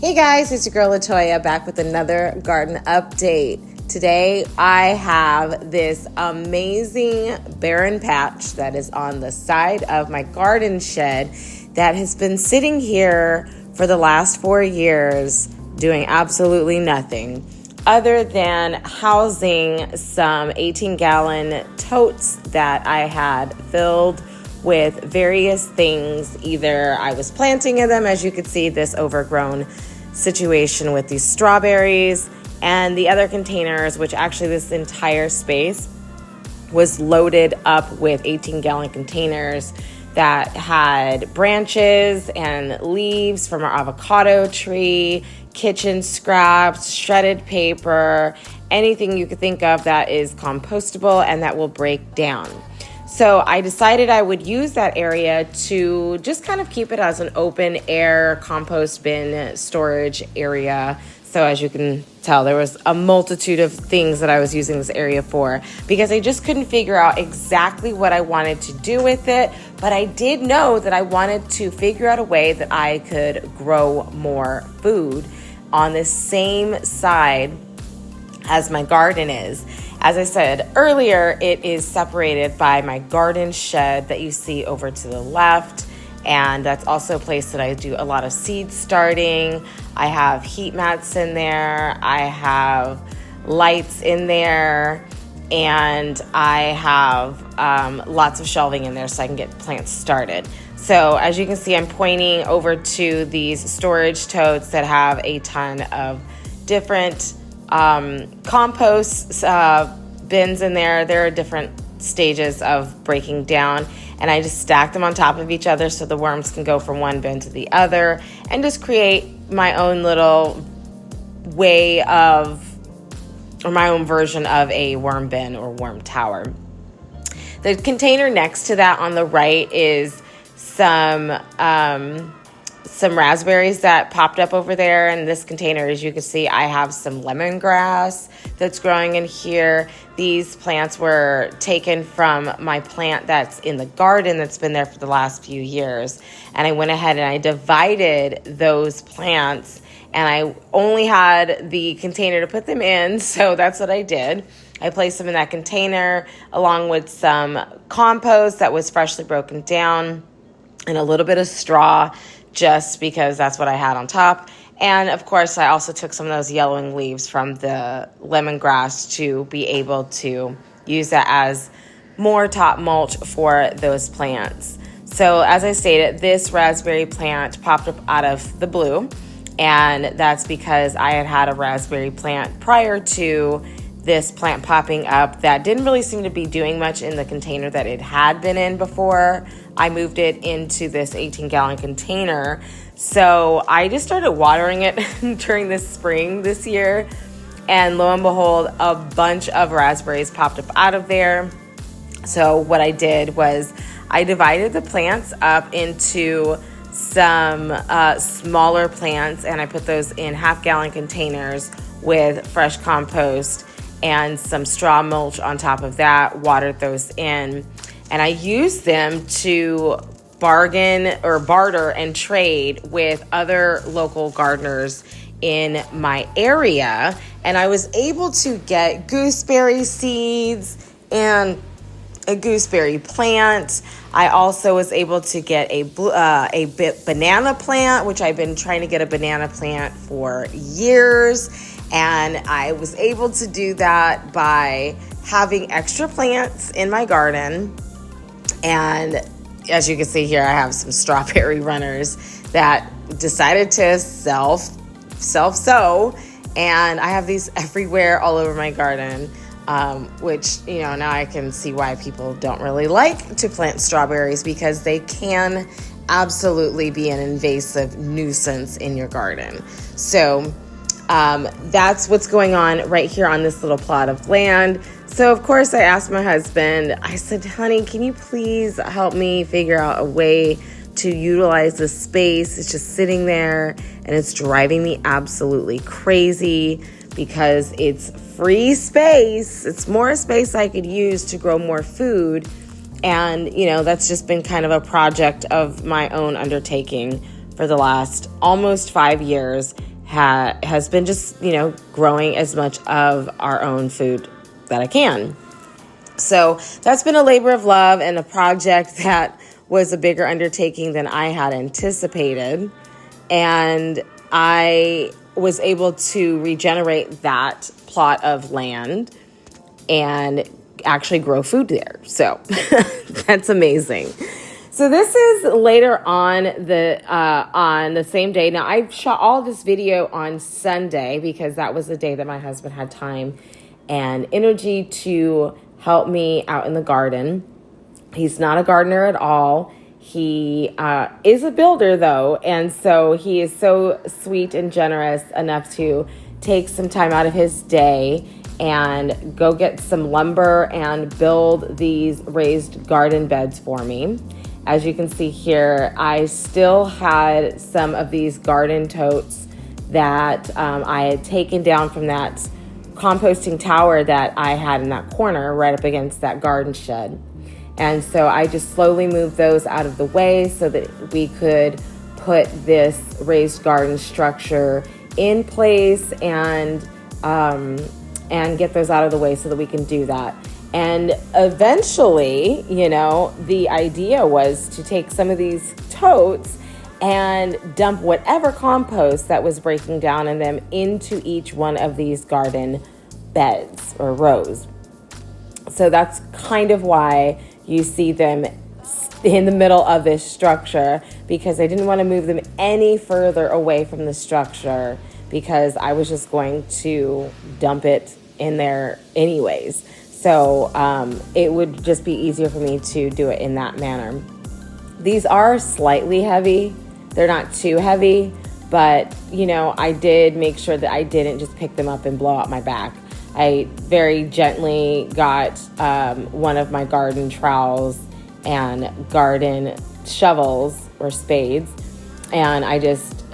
Hey guys, it's your girl Latoya back with another garden update. Today I have this amazing barren patch that is on the side of my garden shed that has been sitting here for the last 4 years doing absolutely nothing other than housing some 18-gallon totes that I had filled with various things. Either I was planting in them, as you can see, this overgrown situation with these strawberries, and the other containers, which actually this entire space was loaded up with 18-gallon containers that had branches and leaves from our avocado tree, kitchen scraps, shredded paper, anything you could think of that is compostable and that will break down. So I decided I would use that area to just kind of keep it as an open air compost bin storage area. So as you can tell, there was a multitude of things that I was using this area for because I just couldn't figure out exactly what I wanted to do with it. But I did know that I wanted to figure out a way that I could grow more food on the same side as my garden is. As I said earlier, it is separated by my garden shed that you see over to the left. And that's also a place that I do a lot of seed starting. I have heat mats in there. I have lights in there. And I have lots of shelving in there so I can get plants started. So as you can see, I'm pointing over to these storage totes that have a ton of different compost bins in there. There are different stages of breaking down, and I just stack them on top of each other so the worms can go from one bin to the other and just create my own little way of, or my own version of a worm bin or worm tower. The container next to that on the right is some raspberries that popped up over there. In this container, as you can see, I have some lemongrass that's growing in here. These plants were taken from my plant that's in the garden that's been there for the last few years. And I went ahead and I divided those plants, and I only had the container to put them in, so that's what I did. I placed them in that container along with some compost that was freshly broken down and a little bit of straw, just because that's what I had on top. And of course, I also took some of those yellowing leaves from the lemongrass to be able to use that as more top mulch for those plants. So as I stated, this raspberry plant popped up out of the blue, and that's because I had a raspberry plant prior to this plant popping up that didn't really seem to be doing much in the container that it had been in before I moved it into this 18-gallon container. So I just started watering it during the spring this year, and lo and behold, a bunch of raspberries popped up out of there. So what I did was I divided the plants up into some smaller plants, and I put those in half-gallon containers with fresh compost and some straw mulch on top of that, watered those in. And I used them to bargain or barter and trade with other local gardeners in my area. And I was able to get gooseberry seeds and a gooseberry plant. I also was able to get a banana plant, which I've been trying to get a banana plant for years. And I was able to do that by having extra plants in my garden. And as you can see here, I have some strawberry runners that decided to self-sow. And I have these everywhere all over my garden, which, now I can see why people don't really like to plant strawberries, because they can absolutely be an invasive nuisance in your garden. So that's what's going on right here on this little plot of land. So of course I asked my husband, I said, honey, can you please help me figure out a way to utilize this space? It's just sitting there and it's driving me absolutely crazy because it's free space. It's more space I could use to grow more food. And, that's just been kind of a project of my own undertaking for the last almost 5 years. has been just, growing as much of our own food that I can. So that's been a labor of love and a project that was a bigger undertaking than I had anticipated. And I was able to regenerate that plot of land and actually grow food there. So that's amazing. So this is later on the same day. Now, I shot all this video on Sunday because that was the day that my husband had time and energy to help me out in the garden. He's not a gardener at all. He is a builder, though, and so he is so sweet and generous enough to take some time out of his day and go get some lumber and build these raised garden beds for me. As you can see here, I still had some of these garden totes that I had taken down from that composting tower that I had in that corner right up against that garden shed. And so I just slowly moved those out of the way so that we could put this raised garden structure in place and get those out of the way so that we can do that. And eventually, the idea was to take some of these totes and dump whatever compost that was breaking down in them into each one of these garden beds or rows. So that's kind of why you see them in the middle of this structure, because I didn't want to move them any further away from the structure because I was just going to dump it in there anyways. So it would just be easier for me to do it in that manner. These are slightly heavy. They're not too heavy, but I did make sure that I didn't just pick them up and blow out my back. I very gently got one of my garden trowels and garden shovels or spades, and I just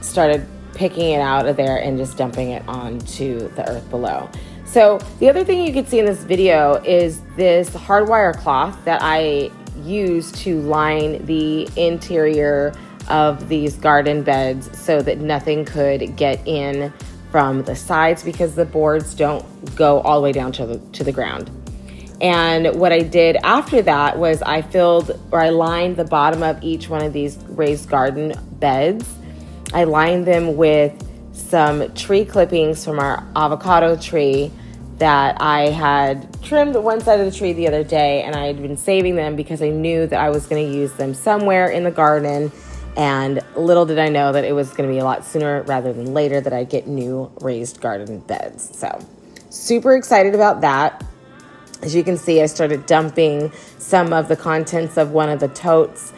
started picking it out of there and just dumping it onto the earth below. So the other thing you can see in this video is this hardwire cloth that I use to line the interior of these garden beds so that nothing could get in from the sides because the boards don't go all the way down to the ground. And what I did after that was I lined the bottom of each one of these raised garden beds. I lined them with some tree clippings from our avocado tree that I had trimmed one side of the tree the other day, and I had been saving them because I knew that I was going to use them somewhere in the garden. And little did I know that it was going to be a lot sooner rather than later that I'd get new raised garden beds. So super excited about that. As you can see, I started dumping some of the contents of one of the totes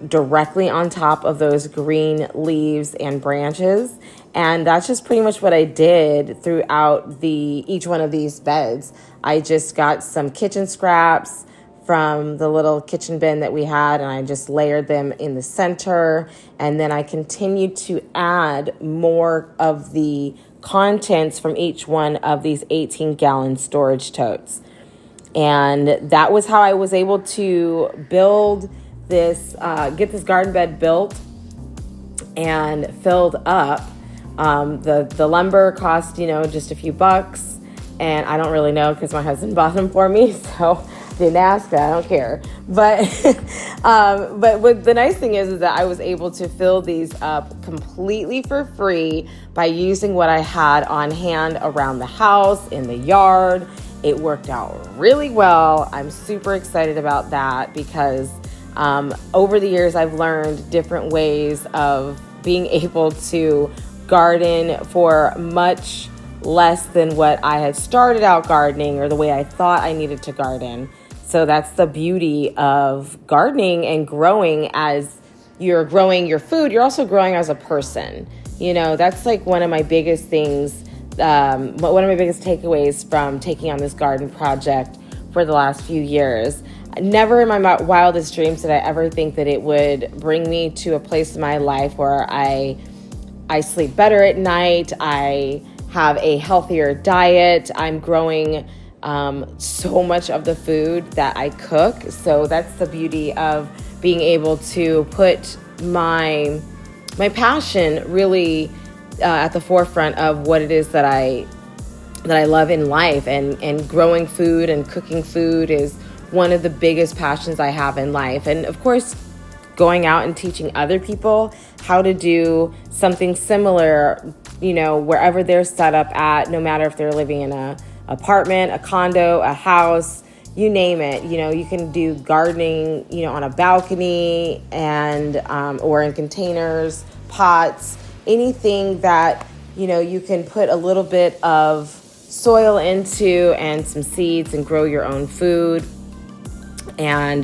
directly on top of those green leaves and branches. And that's just pretty much what I did throughout each one of these beds. I just got some kitchen scraps from the little kitchen bin that we had, and I just layered them in the center. And then I continued to add more of the contents from each one of these 18-gallon storage totes. And that was how I was able to build this, get this garden bed built and filled up. The lumber cost, just a few bucks, and I don't really know because my husband bought them for me, so didn't ask. I don't care. But what the nice thing is that I was able to fill these up completely for free by using what I had on hand around the house, in the yard. It worked out really well. I'm super excited about that because over the years I've learned different ways of being able to garden for much less than what I had started out gardening or the way I thought I needed to garden. So that's the beauty of gardening and growing. As you're growing your food, you're also growing as a person. That's like one of my biggest things, one of my biggest takeaways from taking on this garden project for the last few years. Never in my wildest dreams did I ever think that it would bring me to a place in my life where I sleep better at night. I have a healthier diet. I'm growing so much of the food that I cook. So that's the beauty of being able to put my passion really at the forefront of what it is that I love in life, and growing food and cooking food is one of the biggest passions I have in life. And of course, going out and teaching other people how to do something similar, wherever they're set up at, no matter if they're living in a apartment, a condo, a house, you name it. You can do gardening, on a balcony and or in containers, pots, anything that you can put a little bit of soil into and some seeds and grow your own food. And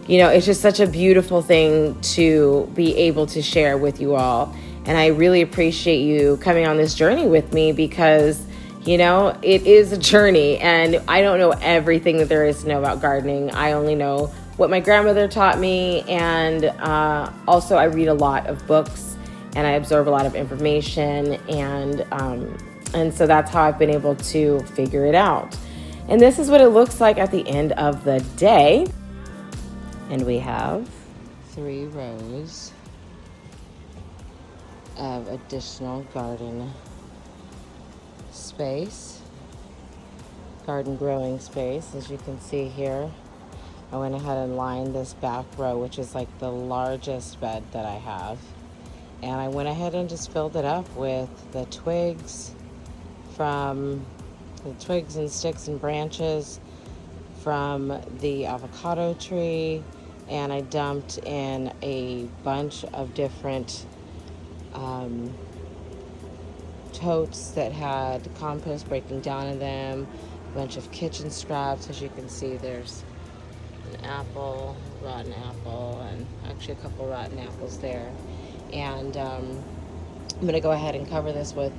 it's just such a beautiful thing to be able to share with you all. And I really appreciate you coming on this journey with me, because it is a journey, and I don't know everything that there is to know about gardening. I only know what my grandmother taught me, and also I read a lot of books and I absorb a lot of information, and so that's how I've been able to figure it out. And this is what it looks like at the end of the day. And we have 3 rows of additional garden space, garden growing space. As you can see here, I went ahead and lined this back row, which is like the largest bed that I have. And I went ahead and just filled it up with the twigs and sticks and branches from the avocado tree. And I dumped in a bunch of different totes that had compost breaking down in them, a bunch of kitchen scraps. As you can see, there's an apple, rotten apple, and actually a couple rotten apples there. And I'm going to go ahead and cover this with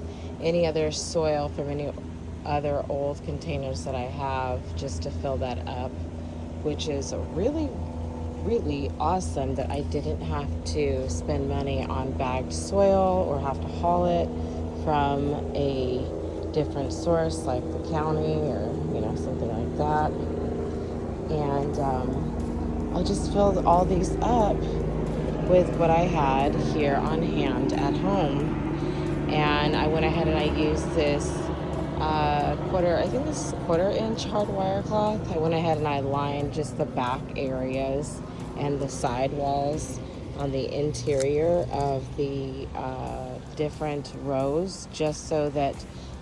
any other soil from any other old containers that I have, just to fill that up, which is really, really awesome that I didn't have to spend money on bagged soil or have to haul it from a different source like the county or something like that. And I just filled all these up with what I had here on hand at home. And I went ahead and I used this quarter-inch hardwire cloth. I went ahead and I lined just the back areas and the side walls on the interior of the different rows, just so that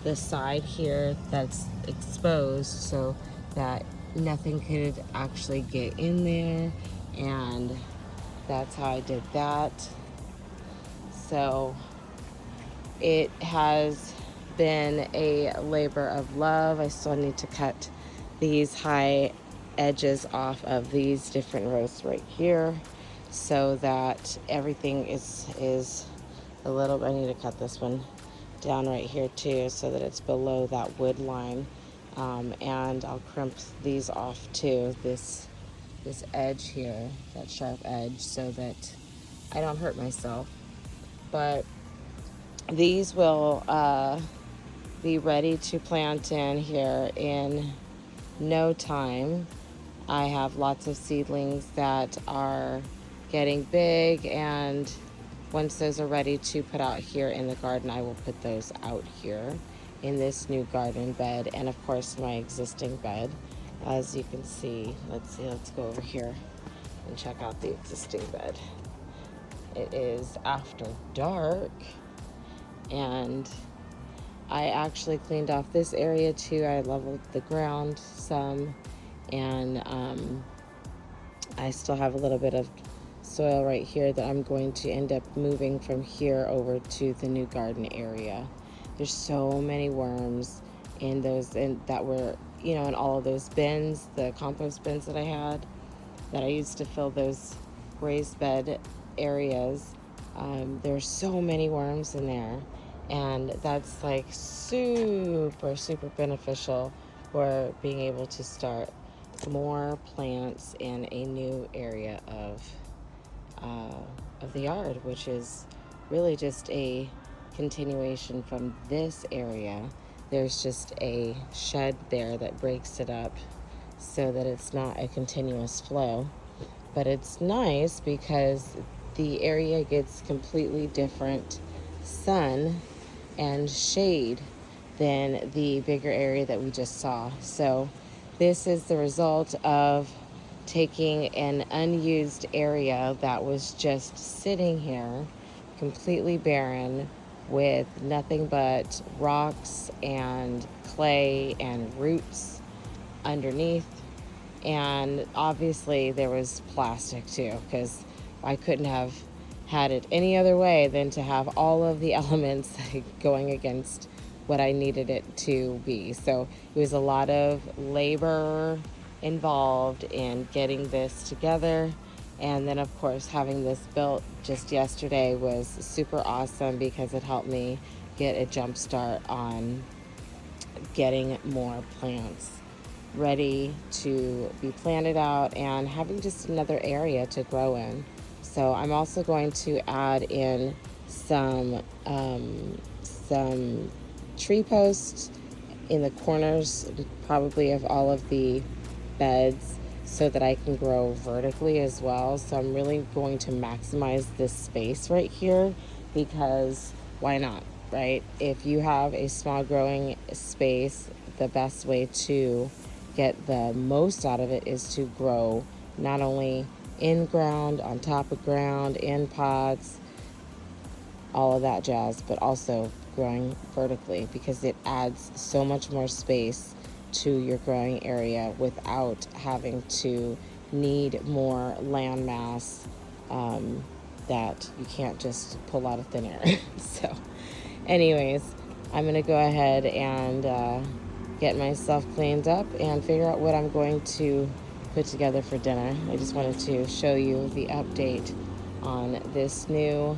the side here that's exposed, so that nothing could actually get in there. And that's how I did that. So it has been a labor of love. I still need to cut these high edges off of these different rows right here, so that everything is a little. I need to cut this one down right here too, so that it's below that wood line. And I'll crimp these off too, this edge here, that sharp edge, so that I don't hurt myself. But these will be ready to plant in here in no time. I have lots of seedlings that are getting big, and once those are ready to put out here in the garden, I will put those out here in this new garden bed, and of course my existing bed. As you can see, let's go over here and check out the existing bed. It is after dark, and I actually cleaned off this area too. I leveled the ground some, and I still have a little bit of soil right here that I'm going to end up moving from here over to the new garden area. There's so many worms in those, and that were, in all of those bins, the compost bins that I had, that I used to fill those raised bed areas. There's so many worms in there, and that's like super, super beneficial for being able to start more plants in a new area of the yard, which is really just a continuation from this area. There's just a shed there that breaks it up so that it's not a continuous flow. But it's nice because the area gets completely different sun and shade than the bigger area that we just saw. So this is the result of taking an unused area that was just sitting here completely barren with nothing but rocks and clay and roots underneath. And obviously there was plastic too, because I couldn't have had it any other way than to have all of the elements going against what I needed it to be. So it was a lot of labor involved in getting this together. And then, of course, having this built just yesterday was super awesome because it helped me get a jump start on getting more plants ready to be planted out and having just another area to grow in. So I'm also going to add in some tree posts in the corners, probably of all of the beds, so that I can grow vertically as well. So I'm really going to maximize this space right here, because why not, right? If you have a small growing space, the best way to get the most out of it is to grow not only in ground, on top of ground, in pots, all of that jazz, but also growing vertically, because it adds so much more space to your growing area without having to need more land mass that you can't just pull out of thin air. So anyways, I'm gonna go ahead and get myself cleaned up and figure out what I'm going to put together for dinner. I just wanted to show you the update on this new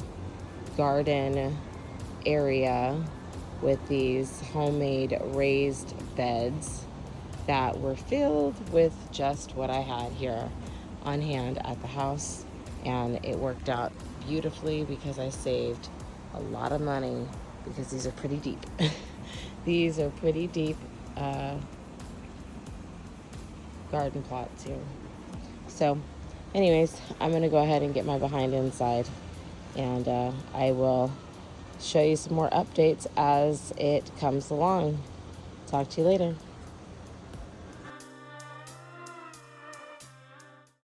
garden area with these homemade raised beds that were filled with just what I had here on hand at the house. And it worked out beautifully because I saved a lot of money, because these are pretty deep. These are pretty deep garden plots here. So anyways, I'm gonna go ahead and get my behind inside, and I will show you some more updates as it comes along. Talk to you later.